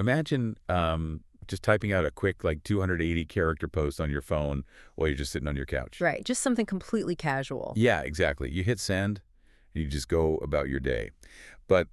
Imagine just typing out a quick, like, 280-character post on your phone while you're just sitting on your couch. Right, just something completely casual. Yeah, exactly. You hit send, and you just go about your day. But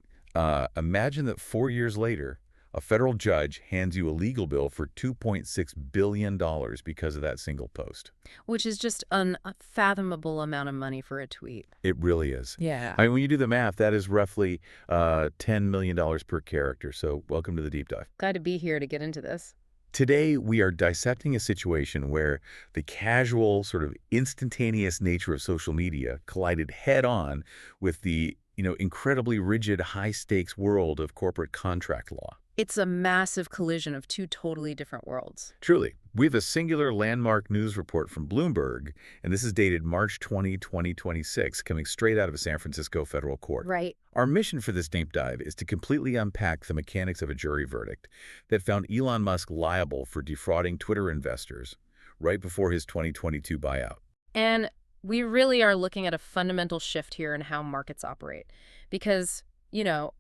imagine that 4 years later, a federal judge hands you a legal bill for $2.6 billion because of that single post. Which is just an unfathomable amount of money for a tweet. It really is. Yeah. I mean, when you do the math, that is roughly $10 million per character. So welcome to the deep dive. Glad to be here to get into this. Today, we are dissecting a situation where the casual, sort of instantaneous nature of social media collided head-on with the, incredibly rigid, high-stakes world of corporate contract law. It's a massive collision of two totally different worlds. Truly. We have a singular landmark news report from Bloomberg, and this is dated March 20, 2026, coming straight out of a San Francisco federal court. Right. Our mission for this deep dive is to completely unpack the mechanics of a jury verdict that found Elon Musk liable for defrauding Twitter investors right before his 2022 buyout. And we really are looking at a fundamental shift here in how markets operate. Because,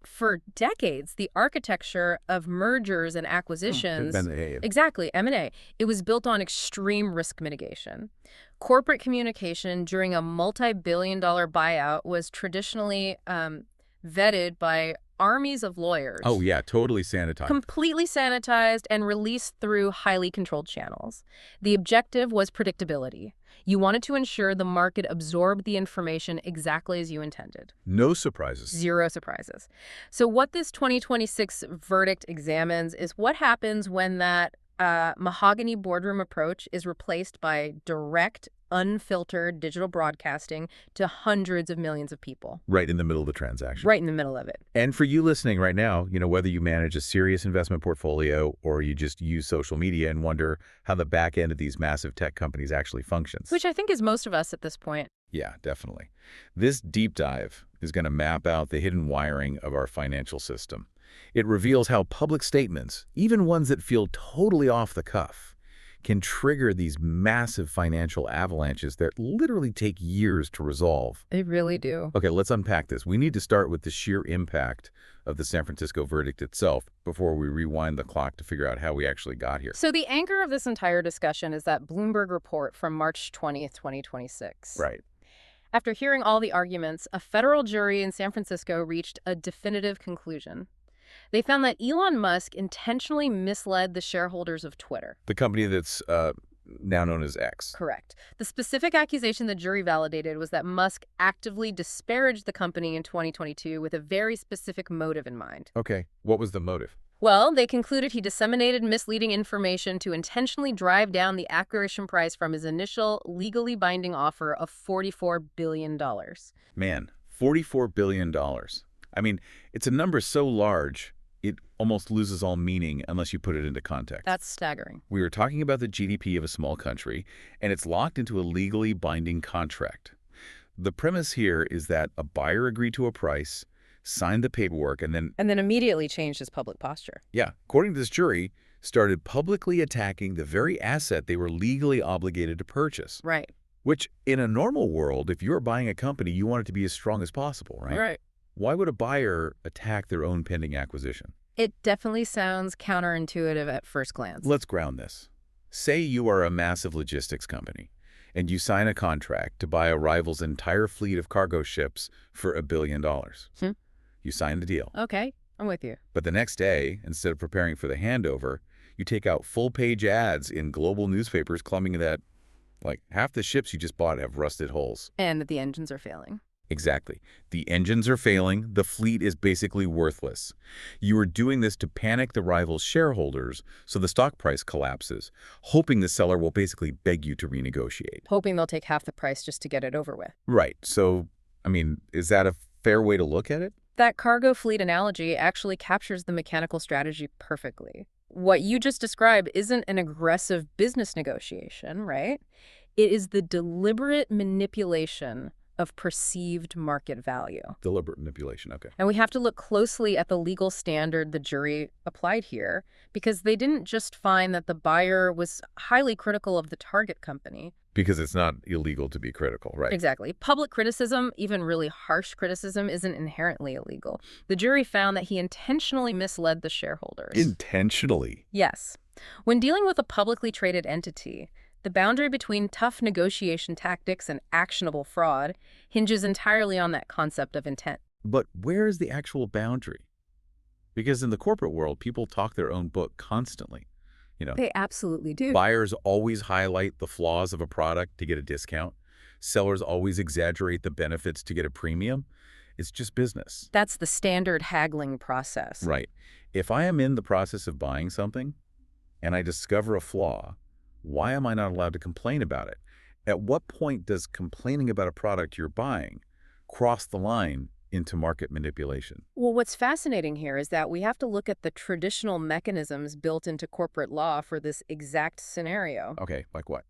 for decades, the architecture of mergers and acquisitions... M&A. Exactly, M&A. It was built on extreme risk mitigation. Corporate communication during a multi-billion-dollar buyout was traditionally vetted by armies of lawyers. Oh, yeah, totally sanitized. Completely sanitized and released through highly controlled channels. The objective was predictability. You wanted to ensure the market absorbed the information exactly as you intended. No surprises. Zero surprises. So what this 2026 verdict examines is what happens when that mahogany boardroom approach is replaced by direct, unfiltered digital broadcasting to hundreds of millions of people. Right in the middle of the transaction. Right in the middle of it. And for you listening right now, whether you manage a serious investment portfolio or you just use social media and wonder how the back end of these massive tech companies actually functions. Which I think is most of us at this point. Yeah, definitely. This deep dive is going to map out the hidden wiring of our financial system. It reveals how public statements, even ones that feel totally off the cuff, can trigger these massive financial avalanches that literally take years to resolve. They really do. Okay, let's unpack this. We need to start with the sheer impact of the San Francisco verdict itself before we rewind the clock to figure out how we actually got here. So the anchor of this entire discussion is that Bloomberg report from March 20th, 2026. Right. After hearing all the arguments, a federal jury in San Francisco reached a definitive conclusion. They found that Elon Musk intentionally misled the shareholders of Twitter. The company that's now known as X. Correct. The specific accusation the jury validated was that Musk actively disparaged the company in 2022 with a very specific motive in mind. Okay, what was the motive? Well, they concluded he disseminated misleading information to intentionally drive down the acquisition price from his initial legally binding offer of $44 billion. Man, $44 billion. I mean, it's a number so large, it almost loses all meaning unless you put it into context. That's staggering. We were talking about the GDP of a small country, and it's locked into a legally binding contract. The premise here is that a buyer agreed to a price, signed the paperwork, and then immediately changed his public posture. Yeah, according to this jury, started publicly attacking the very asset they were legally obligated to purchase. Right. Which, in a normal world, if you're buying a company, you want it to be as strong as possible, right? Right. Why would a buyer attack their own pending acquisition? It definitely sounds counterintuitive at first glance. Let's ground this. Say you are a massive logistics company, and you sign a contract to buy a rival's entire fleet of cargo ships for $1 billion. You sign the deal. Okay, I'm with you. But the next day, instead of preparing for the handover, you take out full-page ads in global newspapers claiming that, like, half the ships you just bought have rusted hulls. And that the engines are failing. Exactly. The engines are failing. The fleet is basically worthless. You are doing this to panic the rival's shareholders so the stock price collapses, hoping the seller will basically beg you to renegotiate. Hoping they'll take half the price just to get it over with. Right. So, I mean, is that a fair way to look at it? That cargo fleet analogy actually captures the mechanical strategy perfectly. What you just described isn't an aggressive business negotiation, right? It is the deliberate manipulation of perceived market value. Deliberate manipulation, okay. And we have to look closely at the legal standard the jury applied here, because they didn't just find that the buyer was highly critical of the target company. Because it's not illegal to be critical, right? Exactly. Public criticism, even really harsh criticism, isn't inherently illegal. The jury found that he intentionally misled the shareholders. Intentionally. Yes. When dealing with a publicly traded entity, the boundary between tough negotiation tactics and actionable fraud hinges entirely on that concept of intent. But where is the actual boundary? Because in the corporate world, people talk their own book constantly. You know, They absolutely do. buyers always highlight the flaws of a product to get a discount. Sellers always exaggerate the benefits to get a premium. It's just business. That's the standard haggling process. Right. If I am in the process of buying something and I discover a flaw, why am I not allowed to complain about it? At what point does complaining about a product you're buying cross the line into market manipulation? Well, what's fascinating here is that we have to look at the traditional mechanisms built into corporate law for this exact scenario. Okay, like what?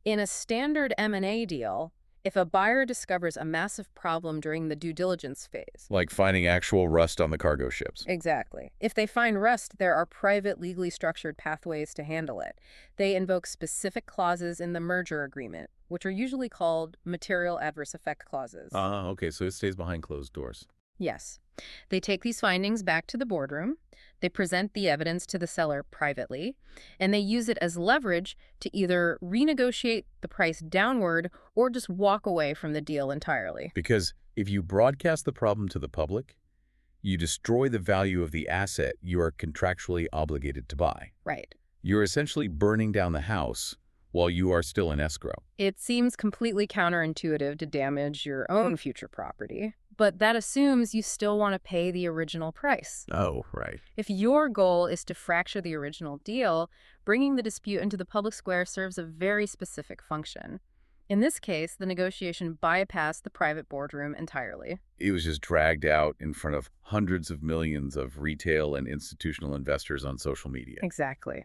In a standard M&A deal, if a buyer discovers a massive problem during the due diligence phase. Like finding actual rust on the cargo ships. Exactly. If they find rust, there are private, legally structured pathways to handle it. They invoke specific clauses in the merger agreement, which are usually called material adverse effect clauses. Okay, so it stays behind closed doors. Yes. They take these findings back to the boardroom, they present the evidence to the seller privately, and they use it as leverage to either renegotiate the price downward or just walk away from the deal entirely. Because if you broadcast the problem to the public, you destroy the value of the asset you are contractually obligated to buy. Right. You're essentially burning down the house while you are still in escrow. It seems completely counterintuitive to damage your own future property, but that assumes you still want to pay the original price. Oh, right. If your goal is to fracture the original deal, bringing the dispute into the public square serves a very specific function. In this case, the negotiation bypassed the private boardroom entirely. It was just dragged out in front of hundreds of millions of retail and institutional investors on social media. Exactly.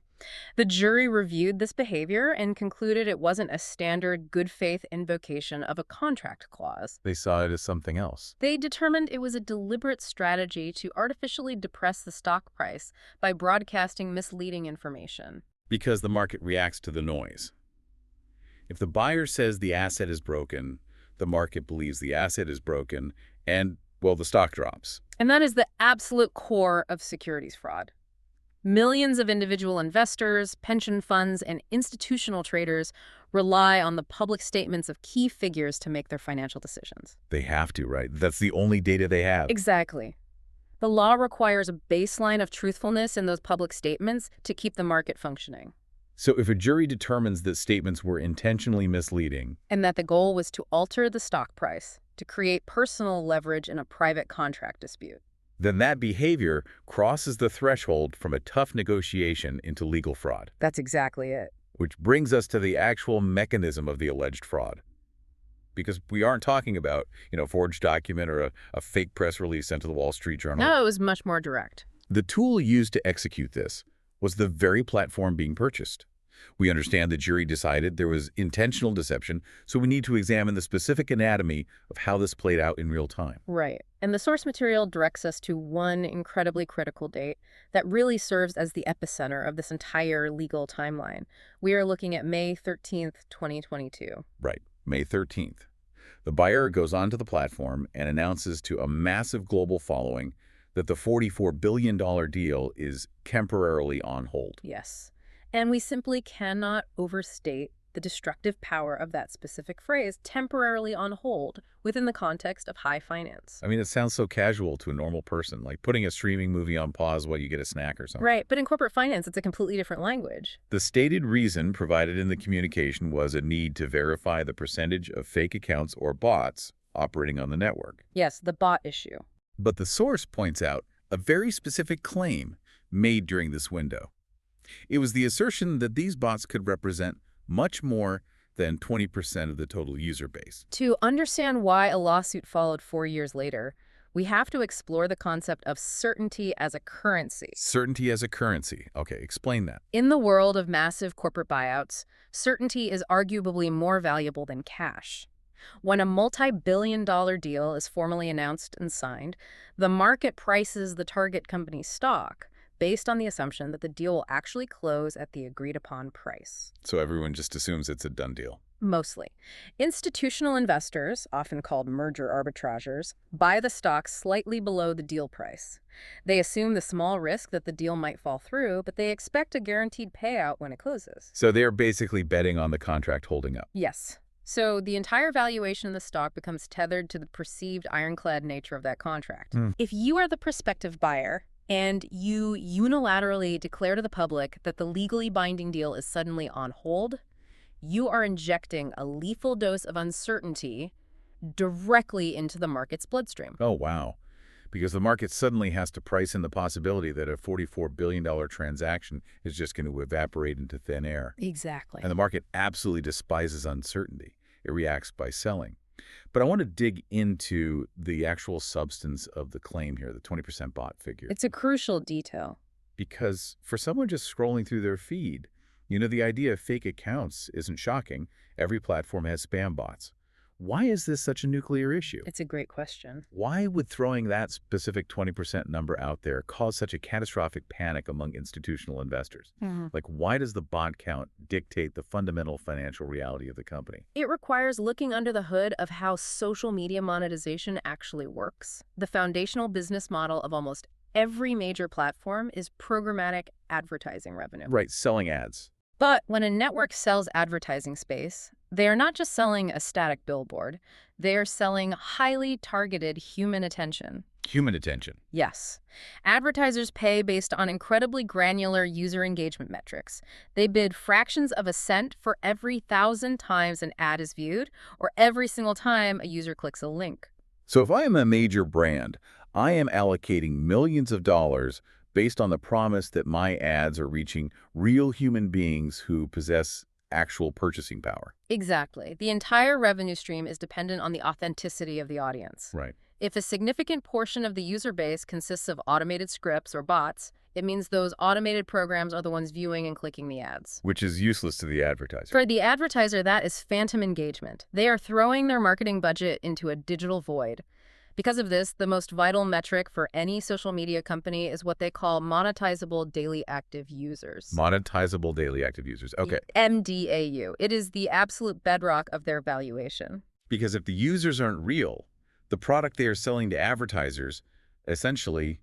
The jury reviewed this behavior and concluded it wasn't a standard good faith invocation of a contract clause. They saw it as something else. They determined it was a deliberate strategy to artificially depress the stock price by broadcasting misleading information. Because the market reacts to the noise. If the buyer says the asset is broken, the market believes the asset is broken, and, well, the stock drops. And that is the absolute core of securities fraud. Millions of individual investors, pension funds, and institutional traders rely on the public statements of key figures to make their financial decisions. They have to, right? That's the only data they have. Exactly. The law requires a baseline of truthfulness in those public statements to keep the market functioning. So if a jury determines that statements were intentionally misleading, And that the goal was to alter the stock price, to create personal leverage in a private contract dispute. then that behavior crosses the threshold from a tough negotiation into legal fraud. That's exactly it. Which brings us to the actual mechanism of the alleged fraud. Because we aren't talking about, forged document or a fake press release sent to the Wall Street Journal. No, it was much more direct. The tool used to execute this was the very platform being purchased. We understand the jury decided there was intentional deception, so we need to examine the specific anatomy of how this played out in real time. Right. And the source material directs us to one incredibly critical date that really serves as the epicenter of this entire legal timeline. We are looking at May 13th, 2022. Right, May 13th. The buyer goes onto the platform and announces to a massive global following that the $44 billion deal is temporarily on hold. Yes. And we simply cannot overstate the destructive power of that specific phrase, temporarily on hold, within the context of high finance. I mean, it sounds so casual to a normal person, like putting a streaming movie on pause while you get a snack or something. Right, but in corporate finance, it's a completely different language. The stated reason provided in the communication was a need to verify the percentage of fake accounts or bots operating on the network. Yes, the bot issue. But the source points out a very specific claim made during this window. It was the assertion that these bots could represent much more than 20% of the total user base. To understand why a lawsuit followed 4 years later, we have to explore the concept of certainty as a currency. Certainty as a currency. Okay, explain that. In the world of massive corporate buyouts, certainty is arguably more valuable than cash. When a multi-billion-dollar deal is formally announced and signed, the market prices the target company's stock based on the assumption that the deal will actually close at the agreed-upon price. So everyone just assumes it's a done deal. Mostly. Institutional investors, often called merger arbitrageurs, buy the stock slightly below the deal price. They assume the small risk that the deal might fall through, but they expect a guaranteed payout when it closes. So they're basically betting on the contract holding up. Yes. So the entire valuation of the stock becomes tethered to the perceived ironclad nature of that contract. If you are the prospective buyer and you unilaterally declare to the public that the legally binding deal is suddenly on hold, you are injecting a lethal dose of uncertainty directly into the market's bloodstream. Oh, wow. Because the market suddenly has to price in the possibility that a $44 billion transaction is just going to evaporate into thin air. Exactly. And the market absolutely despises uncertainty. It reacts by selling. But I want to dig into the actual substance of the claim here, the 20% bot figure. It's a crucial detail. Because for someone just scrolling through their feed, the idea of fake accounts isn't shocking. Every platform has spam bots. Why is this such a nuclear issue? It's a great question. Why would throwing that specific 20% number out there cause such a catastrophic panic among institutional investors? Like, why does the bot count dictate the fundamental financial reality of the company? It requires looking under the hood of how social media monetization actually works. The foundational business model of almost every major platform is programmatic advertising revenue. Right, selling ads. But when a network sells advertising space, they are not just selling a static billboard. They are selling highly targeted human attention. Human attention. Yes. Advertisers pay based on incredibly granular user engagement metrics. They bid fractions of a cent for every 1,000 times an ad is viewed or every single time a user clicks a link. So if I am a major brand, I am allocating millions of dollars based on the promise that my ads are reaching real human beings who possess actual purchasing power. Exactly. The entire revenue stream is dependent on the authenticity of the audience. Right. If a significant portion of the user base consists of automated scripts or bots, it means those automated programs are the ones viewing and clicking the ads. Which is useless to the advertiser. For the advertiser, that is phantom engagement. They are throwing their marketing budget into a digital void. Because of this, the most vital metric for any social media company is what they call monetizable daily active users. Monetizable daily active users. Okay. MDAU. It is the absolute bedrock of their valuation. Because if the users aren't real, the product they are selling to advertisers essentially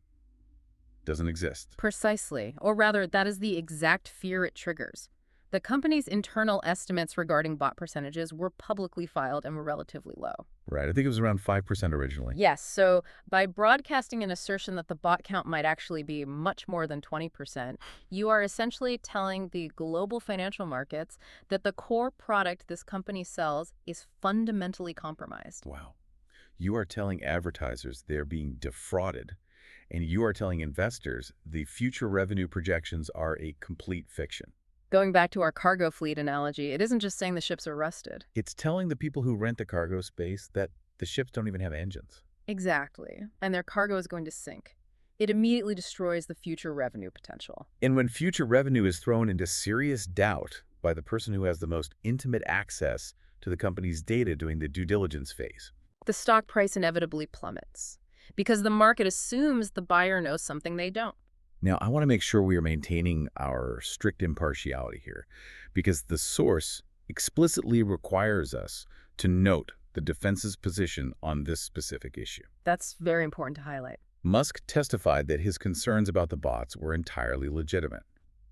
doesn't exist. Precisely. Or rather, that is the exact fear it triggers. The company's internal estimates regarding bot percentages were publicly filed and were relatively low. Right. I think it was around 5% originally. Yes, so by broadcasting an assertion that the bot count might actually be much more than 20%, you are essentially telling the global financial markets that the core product this company sells is fundamentally compromised. Wow. You are telling advertisers they're being defrauded, and you are telling investors the future revenue projections are a complete fiction. Going back to our cargo fleet analogy, it isn't just saying the ships are rusted. It's telling the people who rent the cargo space that the ships don't even have engines. Exactly. And their cargo is going to sink. It immediately destroys the future revenue potential. And when future revenue is thrown into serious doubt by the person who has the most intimate access to the company's data during the due diligence phase, the stock price inevitably plummets because the market assumes the buyer knows something they don't. Now, I want to make sure we are maintaining our strict impartiality here, because the source explicitly requires us to note the defense's position on this specific issue. That's very important to highlight. Musk testified that his concerns about the bots were entirely legitimate.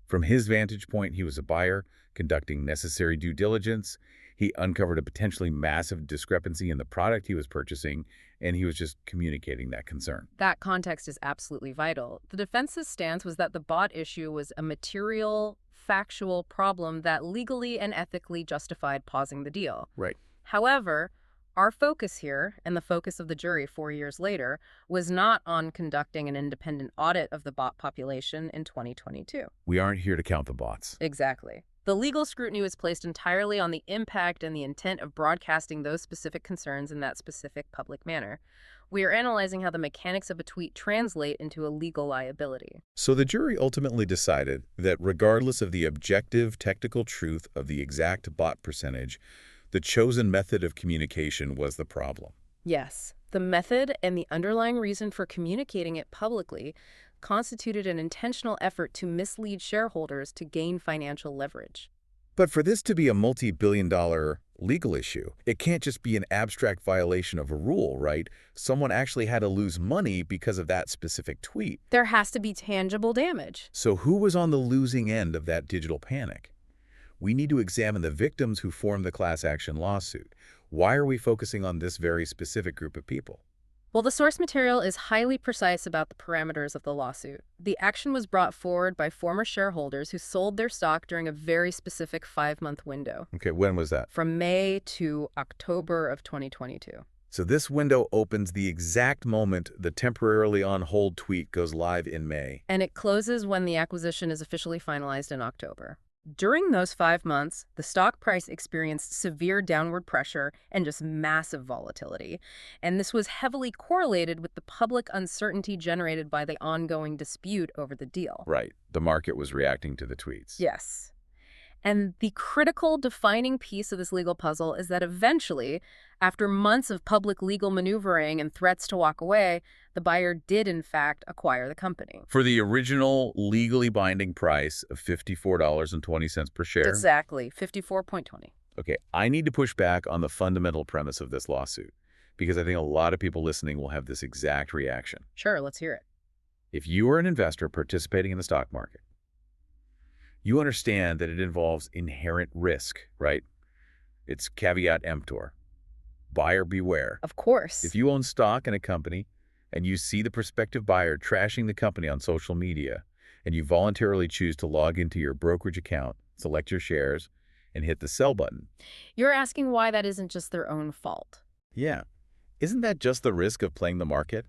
From his vantage point, he was a buyer conducting necessary due diligence. He uncovered a potentially massive discrepancy in the product he was purchasing, and he was just communicating that concern. That context is absolutely vital. The defense's stance was that the bot issue was a material, factual problem that legally and ethically justified pausing the deal. Right. However, our focus here, and the focus of the jury 4 years later, was not on conducting an independent audit of the bot population in 2022. We aren't here to count the bots. Exactly. The legal scrutiny was placed entirely on the impact and the intent of broadcasting those specific concerns in that specific public manner. We are analyzing how the mechanics of a tweet translate into a legal liability. So the jury ultimately decided that regardless of the objective technical truth of the exact bot percentage, the chosen method of communication was the problem. Yes, the method and the underlying reason for communicating it publicly constituted an intentional effort to mislead shareholders to gain financial leverage. But for this to be a multi-billion-dollar Legal issue. It can't just be an abstract violation of a rule, right? Someone actually had to lose money because of that specific tweet. There has to be tangible damage. So who was on the losing end of that digital panic? We need to examine the victims who formed the class action lawsuit. Why are we focusing on this very specific group of people? Well, the source material is highly precise about the parameters of the lawsuit. The action was brought forward by former shareholders who sold their stock during a very specific 5-month window, Okay, when was that? from May to October of 2022. So this window opens the exact moment the temporarily on hold tweet goes live in May. And it closes when the acquisition is officially finalized in October. During those 5 months, the stock price experienced severe downward pressure and just massive volatility. And this was heavily correlated with the public uncertainty generated by the ongoing dispute over the deal. Right. The market was reacting to the tweets. Yes. And the critical defining piece of this legal puzzle is that eventually, after months of public legal maneuvering and threats to walk away, the buyer did in fact acquire the company. For the original legally binding price of $54.20 per share. Exactly, 54.20. Okay, I need to push back on the fundamental premise of this lawsuit because I think a lot of people listening will have this exact reaction. Sure, let's hear it. If you are an investor participating in the stock market, you understand that it involves inherent risk, right? It's caveat emptor. Buyer beware. Of course. If you own stock in a company and you see the prospective buyer trashing the company on social media and you voluntarily choose to log into your brokerage account, select your shares, and hit the sell button. You're asking why that isn't just their own fault. Yeah. Isn't that just the risk of playing the market?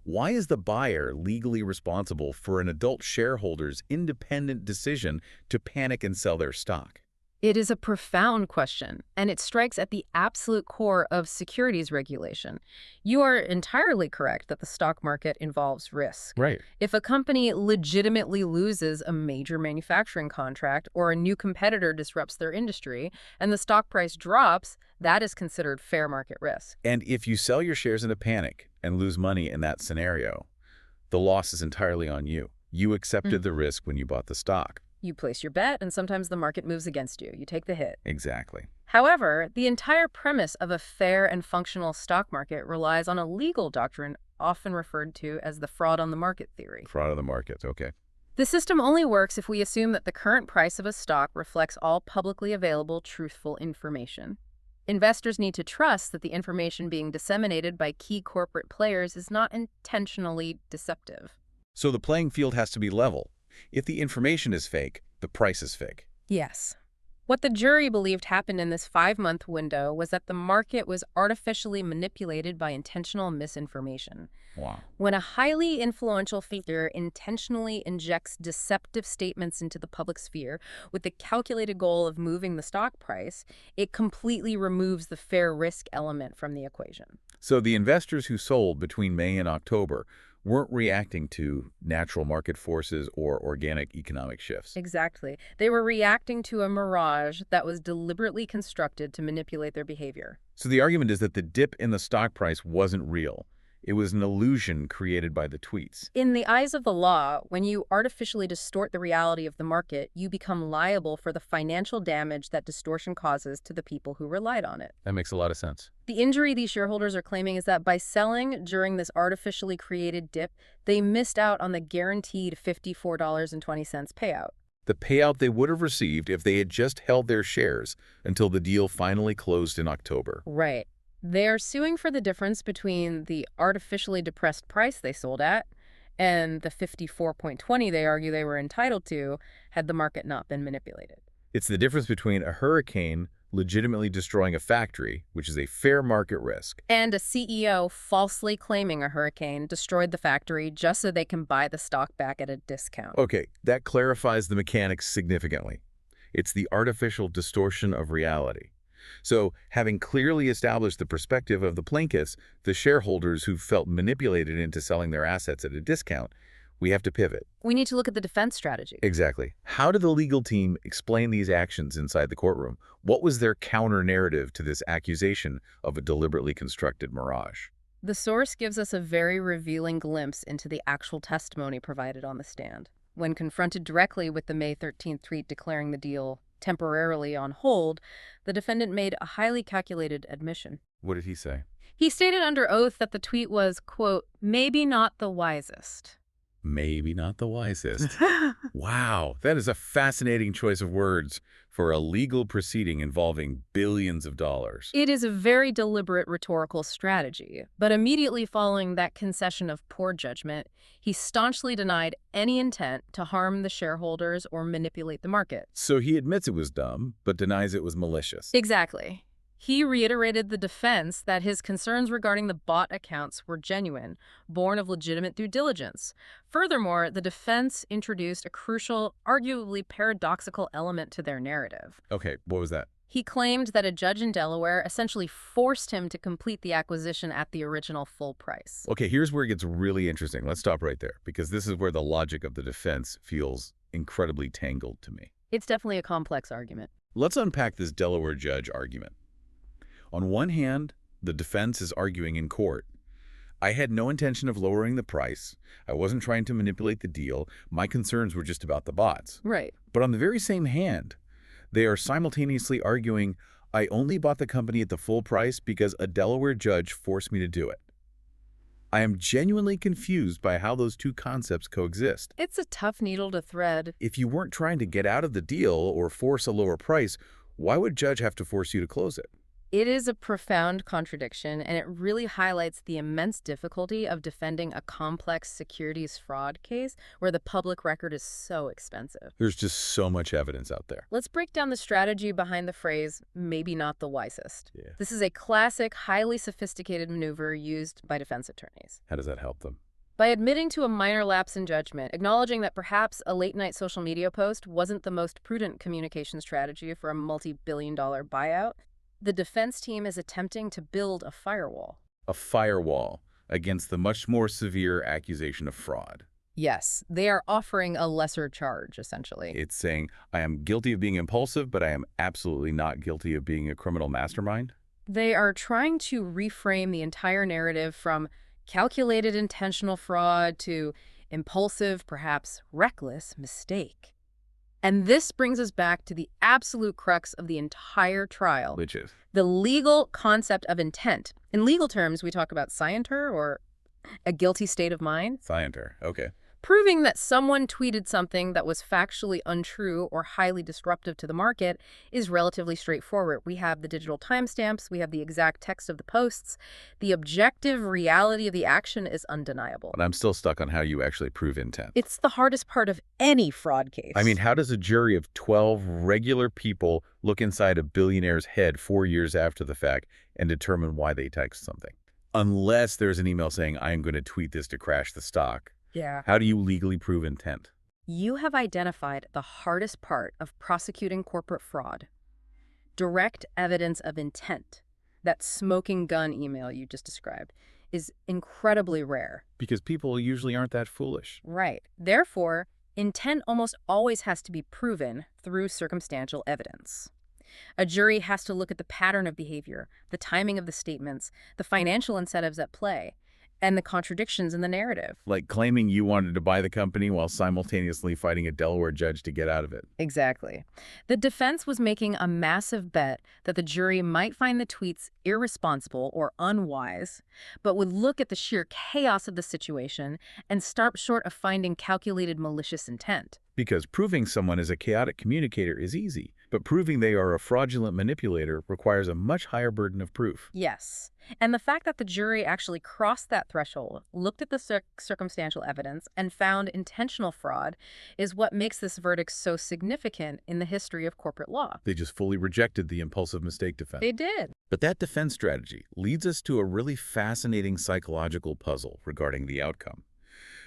Why is the buyer legally responsible for an adult shareholder's independent decision to panic and sell their stock? It is a profound question, and it strikes at the absolute core of securities regulation. You are entirely correct that the stock market involves risk. Right. If a company legitimately loses a major manufacturing contract or a new competitor disrupts their industry and the stock price drops, that is considered fair market risk. And if you sell your shares in a panic and lose money in that scenario, the loss is entirely on you. You accepted the risk when you bought the stock. You place your bet, and sometimes the market moves against you. You take the hit. Exactly. However, the entire premise of a fair and functional stock market relies on a legal doctrine often referred to as the fraud on the market theory. Fraud on the market, okay. The system only works if we assume that the current price of a stock reflects all publicly available truthful information. Investors need to trust that the information being disseminated by key corporate players is not intentionally deceptive. So the playing field has to be level. If the information is fake, the price is fake. Yes. What the jury believed happened in this 5-month window was that the market was artificially manipulated by intentional misinformation. Wow. When a highly influential figure intentionally injects deceptive statements into the public sphere with the calculated goal of moving the stock price, it completely removes the fair risk element from the equation. So the investors who sold between May and October weren't reacting to natural market forces or organic economic shifts. Exactly. They were reacting to a mirage that was deliberately constructed to manipulate their behavior. So the argument is that the dip in the stock price wasn't real. It was an illusion created by the tweets. In the eyes of the law, when you artificially distort the reality of the market, you become liable for the financial damage that distortion causes to the people who relied on it. That makes a lot of sense. The injury these shareholders are claiming is that by selling during this artificially created dip, they missed out on the guaranteed $54.20 payout. The payout they would have received if they had just held their shares until the deal finally closed in October. Right. They're suing for the difference between the artificially depressed price they sold at and the 54.20 they argue they were entitled to had the market not been manipulated. It's the difference between a hurricane legitimately destroying a factory, which is a fair market risk, And a CEO falsely claiming a hurricane destroyed the factory just so they can buy the stock back at a discount. Okay, that clarifies the mechanics significantly. It's the artificial distortion of reality. So, having clearly established the perspective of the plaintiffs, the shareholders who felt manipulated into selling their assets at a discount, we have to pivot. We need to look at the defense strategy. Exactly. How did the legal team explain these actions inside the courtroom? What was their counter-narrative to this accusation of a deliberately constructed mirage? The source gives us a very revealing glimpse into the actual testimony provided on the stand. When confronted directly with the May 13th tweet declaring the deal temporarily on hold, the defendant made a highly calculated admission. What did he say? He stated under oath that the tweet was, quote, maybe not the wisest. Maybe not the wisest. Wow, that is a fascinating choice of words for a legal proceeding involving billions of dollars. It is a very deliberate rhetorical strategy, but immediately following that concession of poor judgment, he staunchly denied any intent to harm the shareholders or manipulate the market. So he admits it was dumb, but denies it was malicious. Exactly. He reiterated the defense that his concerns regarding the bot accounts were genuine, born of legitimate due diligence. Furthermore, the defense introduced a crucial, arguably paradoxical element to their narrative. Okay, what was that? He claimed that a judge in Delaware essentially forced him to complete the acquisition at the original full price. Okay, here's where it gets really interesting. Let's stop right there, because this is where the logic of the defense feels incredibly tangled to me. It's definitely a complex argument. Let's unpack this Delaware judge argument. On one hand, the defense is arguing in court, I had no intention of lowering the price. I wasn't trying to manipulate the deal. My concerns were just about the bots. Right. But on the very same hand, they are simultaneously arguing, I only bought the company at the full price because a Delaware judge forced me to do it. I am genuinely confused by how those two concepts coexist. It's a tough needle to thread. If you weren't trying to get out of the deal or force a lower price, why would a judge have to force you to close it? It is a profound contradiction, and it really highlights the immense difficulty of defending a complex securities fraud case where the public record is so expensive. There's just so much evidence out there. Let's break down the strategy behind the phrase, maybe not the wisest. Yeah. This is a classic, highly sophisticated maneuver used by defense attorneys. How does that help them? By admitting to a minor lapse in judgment, acknowledging that perhaps a late-night social media post wasn't the most prudent communication strategy for a multi-billion-dollar buyout, the defense team is attempting to build a firewall. A firewall against the much more severe accusation of fraud. Yes, they are offering a lesser charge, essentially. It's saying, I am guilty of being impulsive, but I am absolutely not guilty of being a criminal mastermind. They are trying to reframe the entire narrative from calculated intentional fraud to impulsive, perhaps reckless mistake. And this brings us back to the absolute crux of the entire trial. Which is? The legal concept of intent. In legal terms, we talk about scienter, or a guilty state of mind. Scienter, okay. Proving that someone tweeted something that was factually untrue or highly disruptive to the market is relatively straightforward. We have the digital timestamps, we have the exact text of the posts. The objective reality of the action is undeniable. But I'm still stuck on how you actually prove intent. It's the hardest part of any fraud case. I mean, how does a jury of 12 regular people look inside a billionaire's head 4 years after the fact and determine why they text something? Unless there's an email saying, I am going to tweet this to crash the stock. Yeah. How do you legally prove intent? You have identified the hardest part of prosecuting corporate fraud. Direct evidence of intent. That smoking gun email you just described is incredibly rare. Because people usually aren't that foolish. Right. Therefore, intent almost always has to be proven through circumstantial evidence. A jury has to look at the pattern of behavior, the timing of the statements, the financial incentives at play, and the contradictions in the narrative. Like claiming you wanted to buy the company while simultaneously fighting a Delaware judge to get out of it. Exactly. The defense was making a massive bet that the jury might find the tweets irresponsible or unwise, but would look at the sheer chaos of the situation and stop short of finding calculated malicious intent. Because proving someone is a chaotic communicator is easy, but proving they are a fraudulent manipulator requires a much higher burden of proof. Yes. And the fact that the jury actually crossed that threshold, looked at the circumstantial evidence, and found intentional fraud is what makes this verdict so significant in the history of corporate law. They just fully rejected the impulsive mistake defense. They did. But that defense strategy leads us to a really fascinating psychological puzzle regarding the outcome.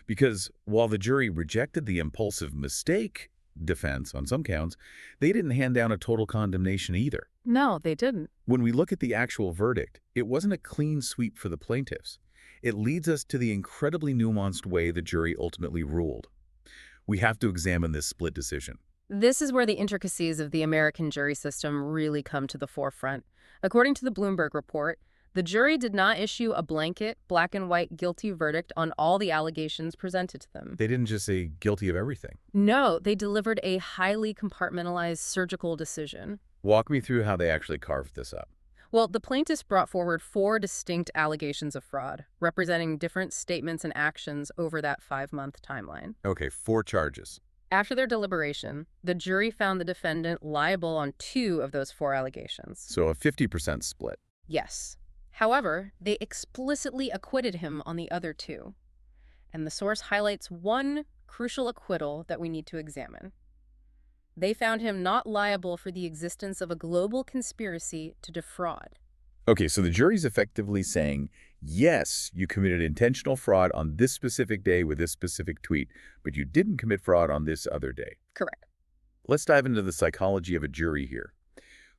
Because while the jury rejected the impulsive mistake defense on some counts, they didn't hand down a total condemnation either. No, they didn't. When we look at the actual verdict, it wasn't a clean sweep for the plaintiffs. It leads us to the incredibly nuanced way the jury ultimately ruled. We have to examine this split decision. This is where the intricacies of the American jury system really come to the forefront. According to the Bloomberg report, The jury did not issue a blanket, black and white guilty verdict on all the allegations presented to them. They didn't just say guilty of everything. No, they delivered a highly compartmentalized surgical decision. Walk me through how they actually carved this up. Well, the plaintiffs brought forward 4 distinct allegations of fraud, representing different statements and actions over that 5-month timeline. Okay, 4 charges. After their deliberation, the jury found the defendant liable on 2 of those 4 allegations. So a 50% split. Yes. However, they explicitly acquitted him on the other 2. And the source highlights one crucial acquittal that we need to examine. They found him not liable for the existence of a global conspiracy to defraud. Okay, so the jury's effectively saying, yes, you committed intentional fraud on this specific day with this specific tweet, but you didn't commit fraud on this other day. Correct. Let's dive into the psychology of a jury here.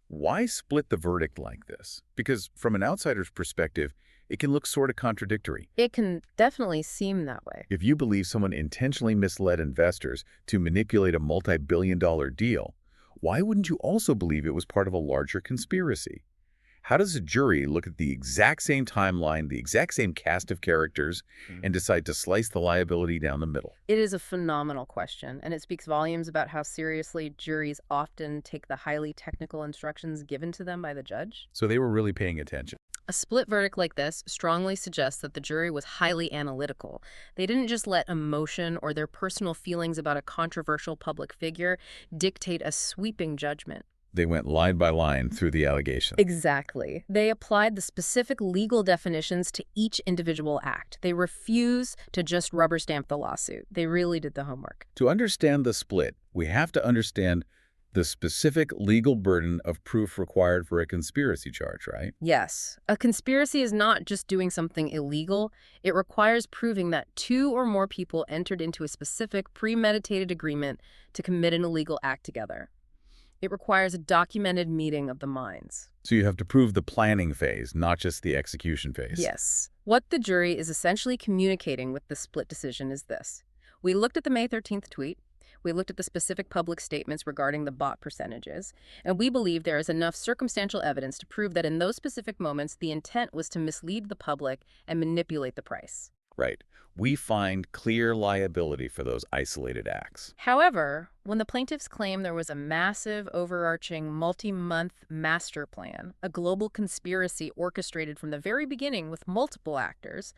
Why split the verdict like this? Because from an outsider's perspective, it can look sort of contradictory. It can definitely seem that way. If you believe someone intentionally misled investors to manipulate a multi-billion-dollar deal, why wouldn't you also believe it was part of a larger conspiracy? How does a jury look at the exact same timeline, the exact same cast of characters, and decide to slice the liability down the middle? It is a phenomenal question, and it speaks volumes about how seriously juries often take the highly technical instructions given to them by the judge. So they were really paying attention. A split verdict like this strongly suggests that the jury was highly analytical. They didn't just let emotion or their personal feelings about a controversial public figure dictate a sweeping judgment. They went line by line through the allegations. Exactly. They applied the specific legal definitions to each individual act. They refused to just rubber stamp the lawsuit. They really did the homework. To understand the split, we have to understand the specific legal burden of proof required for a conspiracy charge, right? Yes. A conspiracy is not just doing something illegal. It requires proving that 2 or more people entered into a specific premeditated agreement to commit an illegal act together. It requires a documented meeting of the minds. So you have to prove the planning phase, not just the execution phase. Yes. What the jury is essentially communicating with the split decision is this. We looked at the May 13th tweet. We looked at the specific public statements regarding the bot percentages, and we believe there is enough circumstantial evidence to prove that in those specific moments, the intent was to mislead the public and manipulate the price. Right. We find clear liability for those isolated acts. However, when the plaintiffs claim there was a massive, overarching, multi-month master plan, a global conspiracy orchestrated from the very beginning with multiple actors,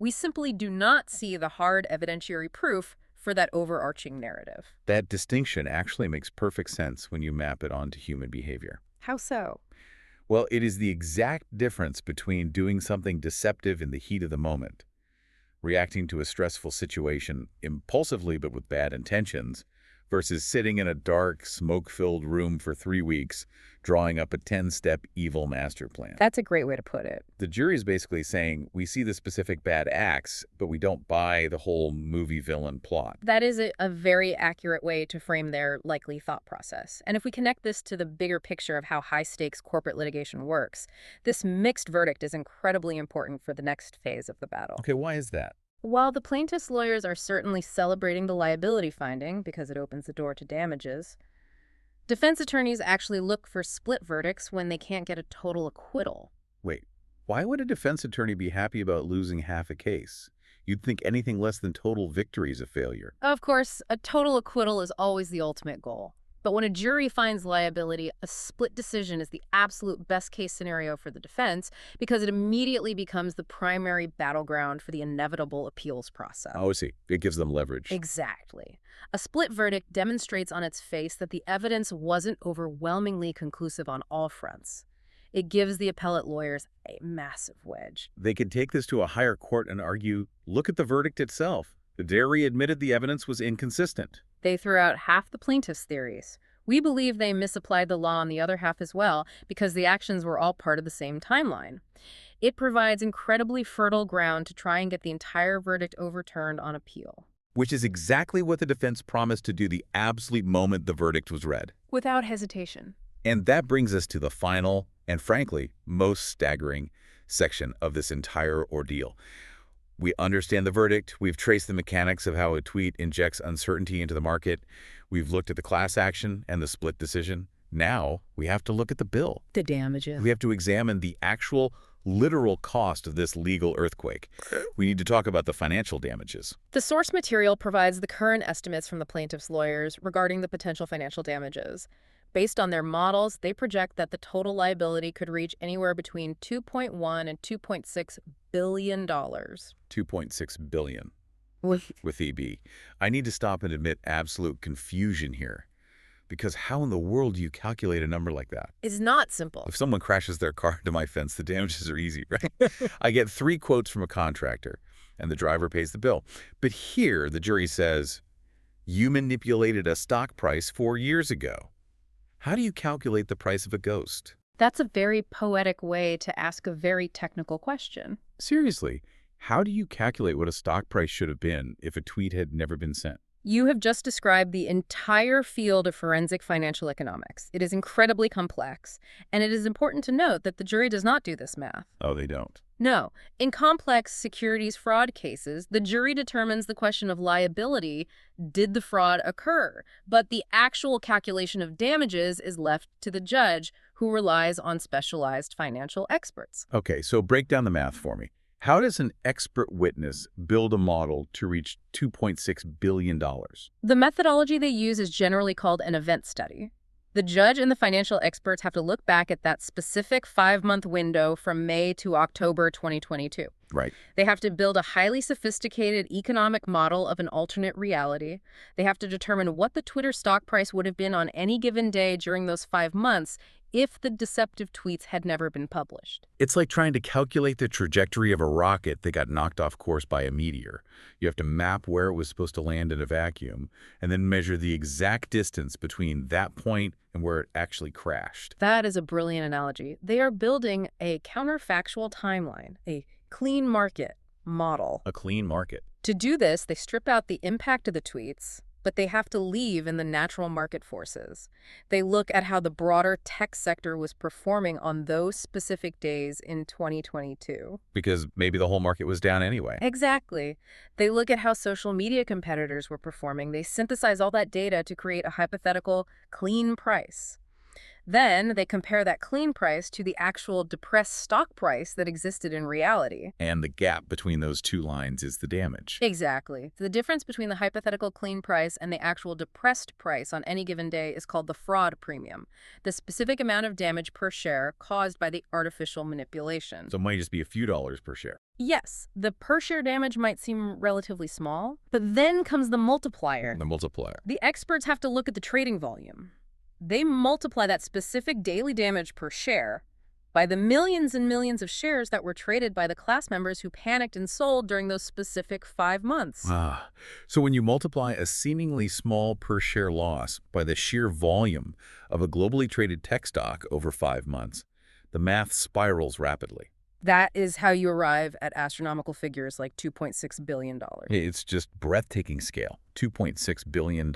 we simply do not see the hard evidentiary proof for that overarching narrative. That distinction actually makes perfect sense when you map it onto human behavior. How so? Well, it is the exact difference between doing something deceptive in the heat of the moment, reacting to a stressful situation impulsively but with bad intentions, versus sitting in a dark, smoke-filled room for 3 weeks, drawing up a 10-step evil master plan. That's a great way to put it. The jury is basically saying, we see the specific bad acts, but we don't buy the whole movie villain plot. That is a very accurate way to frame their likely thought process. And if we connect this to the bigger picture of how high-stakes corporate litigation works, this mixed verdict is incredibly important for the next phase of the battle. Okay, why is that? While the plaintiff's lawyers are certainly celebrating the liability finding because it opens the door to damages, defense attorneys actually look for split verdicts when they can't get a total acquittal. Wait, why would a defense attorney be happy about losing half a case? You'd think anything less than total victory is a failure. Of course, a total acquittal is always the ultimate goal. But when a jury finds liability, a split decision is the absolute best-case scenario for the defense because it immediately becomes the primary battleground for the inevitable appeals process. Oh, I see. It gives them leverage. Exactly. A split verdict demonstrates on its face that the evidence wasn't overwhelmingly conclusive on all fronts. It gives the appellate lawyers a massive wedge. They could take this to a higher court and argue, look at the verdict itself. The jury admitted the evidence was inconsistent. They threw out half the plaintiff's theories. We believe they misapplied the law on the other half as well because the actions were all part of the same timeline. It provides incredibly fertile ground to try and get the entire verdict overturned on appeal. Which is exactly what the defense promised to do the absolute moment the verdict was read. Without hesitation. And that brings us to the final and, frankly, most staggering section of this entire ordeal. We understand the verdict. We've traced the mechanics of how a tweet injects uncertainty into the market. We've looked at the class action and the split decision. Now we have to look at the bill. The damages. We have to examine the actual literal cost of this legal earthquake. We need to talk about the financial damages. The source material provides the current estimates from the plaintiff's lawyers regarding the potential financial damages. Based on their models, they project that the total liability could reach anywhere between $2.1 and $2.6 billion. $2.6 billion With with EB. I need to stop and admit absolute confusion here. Because how in the world do you calculate a number like that? is not simple. If someone crashes their car into my fence, the damages are easy, right? I get 3 quotes from a contractor, and the driver pays the bill. But here, the jury says, you manipulated a stock price 4 years ago. How do you calculate the price of a ghost? That's a very poetic way to ask a very technical question. Seriously, how do you calculate what a stock price should have been if a tweet had never been sent? You have just described the entire field of forensic financial economics. It is incredibly complex, and it is important to note that the jury does not do this math. Oh, they don't. No. In complex securities fraud cases, the jury determines the question of liability, did the fraud occur? But the actual calculation of damages is left to the judge, who relies on specialized financial experts. Okay, so break down the math for me. How does an expert witness build a model to reach $2.6 billion? The methodology they use is generally called an event study. The judge and the financial experts have to look back at that specific 5-month window from May to October 2022. Right. They have to build a highly sophisticated economic model of an alternate reality. They have to determine what the Twitter stock price would have been on any given day during those 5 months if the deceptive tweets had never been published. It's like trying to calculate the trajectory of a rocket that got knocked off course by a meteor. You have to map where it was supposed to land in a vacuum and then measure the exact distance between that point and where it actually crashed. That is a brilliant analogy. They are building a counterfactual timeline, a clean market model. A clean market. To do this, they strip out the impact of the tweets, but they have to leave in the natural market forces. They look at how the broader tech sector was performing on those specific days in 2022. Because maybe the whole market was down anyway. Exactly. They look at how social media competitors were performing. They synthesize all that data to create a hypothetical clean price. Then they compare that clean price to the actual depressed stock price that existed in reality. And the gap between those two lines is the damage. Exactly. The difference between the hypothetical clean price and the actual depressed price on any given day is called the fraud premium, the specific amount of damage per share caused by the artificial manipulation. So it might just be a few dollars per share. Yes, the per share damage might seem relatively small, but then comes the multiplier. The multiplier. The experts have to look at the trading volume. They multiply that specific daily damage per share by the millions and millions of shares that were traded by the class members who panicked and sold during those specific 5 months. So when you multiply a seemingly small per share loss by the sheer volume of a globally traded tech stock over 5 months, the math spirals rapidly. That is how you arrive at astronomical figures like $2.6 billion. It's just breathtaking scale, $2.6 billion.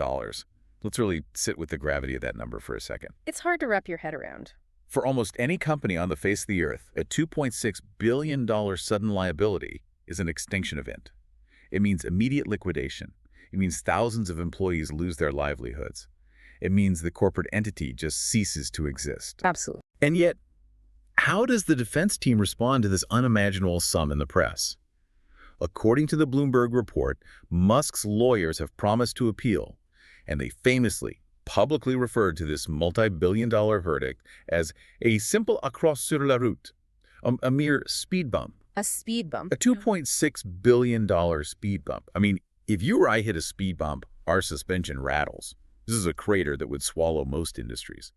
Let's really sit with the gravity of that number for a second. It's hard to wrap your head around. For almost any company on the face of the earth, a $2.6 billion sudden liability is an extinction event. It means immediate liquidation. It means thousands of employees lose their livelihoods. It means the corporate entity just ceases to exist. Absolutely. And yet, how does the defense team respond to this unimaginable sum in the press? According to the Bloomberg report, Musk's lawyers have promised to appeal, and they famously, publicly referred to this multi-billion-dollar verdict as a simple accroche sur la route, a mere speed bump. A speed bump. A $2.6 billion speed bump. I mean, if you or I hit a speed bump, our suspension rattles. This is a crater that would swallow most industries.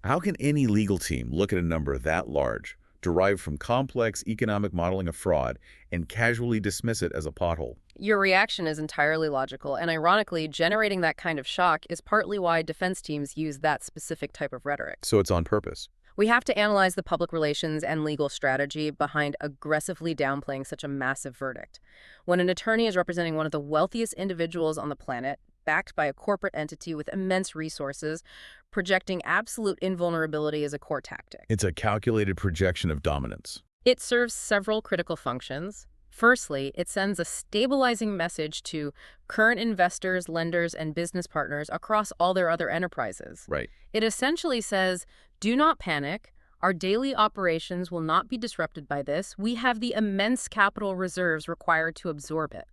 How can any legal team look at a number that large, derived from complex economic modeling of fraud, and casually dismiss it as a pothole? Your reaction is entirely logical, and ironically, generating that kind of shock is partly why defense teams use that specific type of rhetoric. So it's on purpose. We have to analyze the public relations and legal strategy behind aggressively downplaying such a massive verdict. When an attorney is representing one of the wealthiest individuals on the planet, backed by a corporate entity with immense resources, projecting absolute invulnerability is a core tactic. It's a calculated projection of dominance. It serves several critical functions. Firstly, it sends a stabilizing message to current investors, lenders, and business partners across all their other enterprises. Right. It essentially says, do not panic. Our daily operations will not be disrupted by this. We have the immense capital reserves required to absorb it.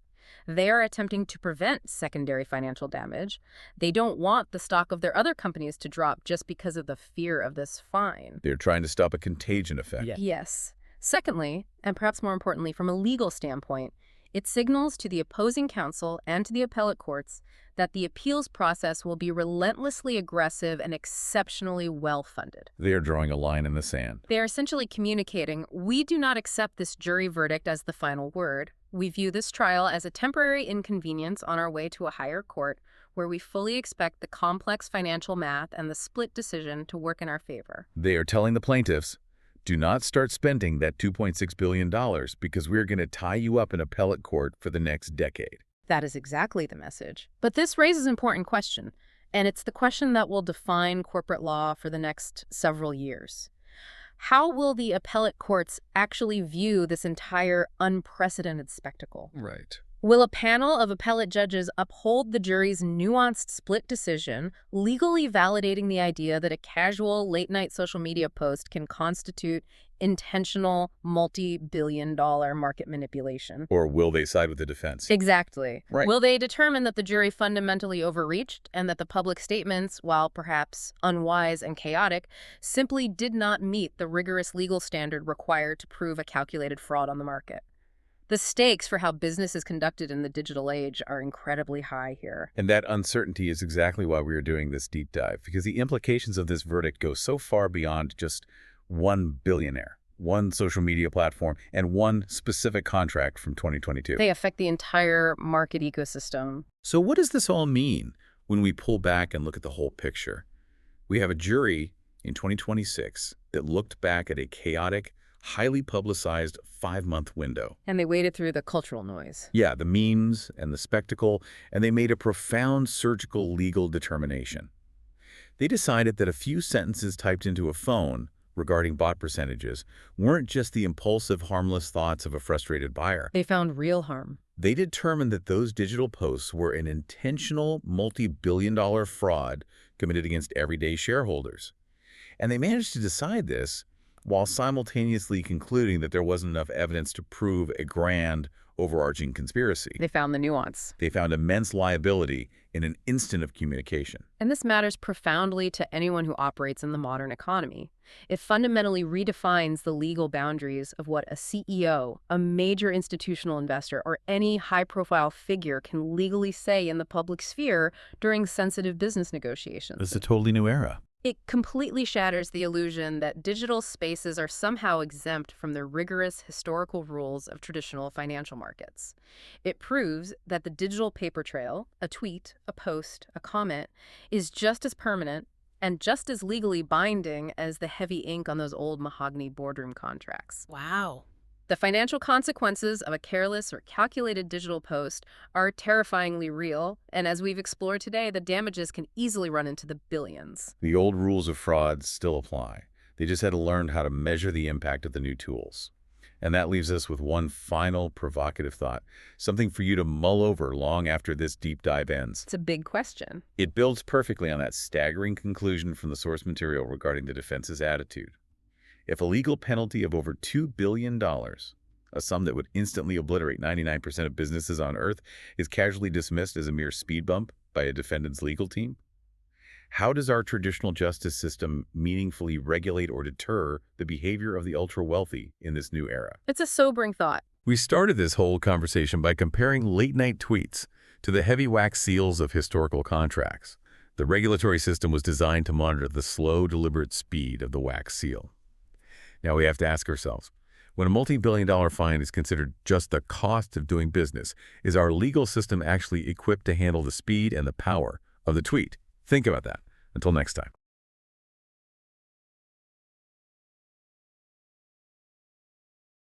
They are attempting to prevent secondary financial damage. They don't want the stock of their other companies to drop just because of the fear of this fine. They're trying to stop a contagion effect. Yes. Secondly, and perhaps more importantly from a legal standpoint, it signals to the opposing counsel and to the appellate courts that the appeals process will be relentlessly aggressive and exceptionally well-funded. They are drawing a line in the sand. They are essentially communicating, we do not accept this jury verdict as the final word. We view this trial as a temporary inconvenience on our way to a higher court where we fully expect the complex financial math and the split decision to work in our favor. They are telling the plaintiffs, do not start spending that $2.6 billion because we're going to tie you up in appellate court for the next decade. That is exactly the message. But this raises an important question, and it's the question that will define corporate law for the next several years. How will the appellate courts actually view this entire unprecedented spectacle? Right. Will a panel of appellate judges uphold the jury's nuanced split decision, legally validating the idea that a casual late-night social media post can constitute intentional multi-billion-dollar market manipulation? Or will they side with the defense? Exactly. Right. Will they determine that the jury fundamentally overreached and that the public statements, while perhaps unwise and chaotic, simply did not meet the rigorous legal standard required to prove a calculated fraud on the market? The stakes for how business is conducted in the digital age are incredibly high here. And that uncertainty is exactly why we are doing this deep dive, because the implications of this verdict go so far beyond just one billionaire, one social media platform, and one specific contract from 2022. They affect the entire market ecosystem. So what does this all mean when we pull back and look at the whole picture? We have a jury in 2026 that looked back at a chaotic, highly publicized 5-month window. And they waded through the cultural noise. Yeah, the memes and the spectacle, and they made a profound surgical legal determination. They decided that a few sentences typed into a phone regarding bot percentages weren't just the impulsive, harmless thoughts of a frustrated buyer. They found real harm. They determined that those digital posts were an intentional, multi-billion-dollar fraud committed against everyday shareholders. And they managed to decide this while simultaneously concluding that there wasn't enough evidence to prove a grand, overarching conspiracy. They found the nuance. They found immense liability in an instant of communication. And this matters profoundly to anyone who operates in the modern economy. It fundamentally redefines the legal boundaries of what a CEO, a major institutional investor, or any high-profile figure can legally say in the public sphere during sensitive business negotiations. It's a totally new era. It completely shatters the illusion that digital spaces are somehow exempt from the rigorous historical rules of traditional financial markets. It proves that the digital paper trail, a tweet, a post, a comment, is just as permanent and just as legally binding as the heavy ink on those old mahogany boardroom contracts. Wow. The financial consequences of a careless or calculated digital post are terrifyingly real, and as we've explored today, the damages can easily run into the billions. The old rules of fraud still apply. They just had to learn how to measure the impact of the new tools. And that leaves us with one final provocative thought, something for you to mull over long after this deep dive ends. It's a big question. It builds perfectly on that staggering conclusion from the source material regarding the defense's attitude. If a legal penalty of over $2 billion, a sum that would instantly obliterate 99% of businesses on Earth, is casually dismissed as a mere speed bump by a defendant's legal team, how does our traditional justice system meaningfully regulate or deter the behavior of the ultra-wealthy in this new era? It's a sobering thought. We started this whole conversation by comparing late-night tweets to the heavy wax seals of historical contracts. The regulatory system was designed to monitor the slow, deliberate speed of the wax seal. Now we have to ask ourselves, when a multi-billion-dollar fine is considered just the cost of doing business, is our legal system actually equipped to handle the speed and the power of the tweet? Think about that. Until next time.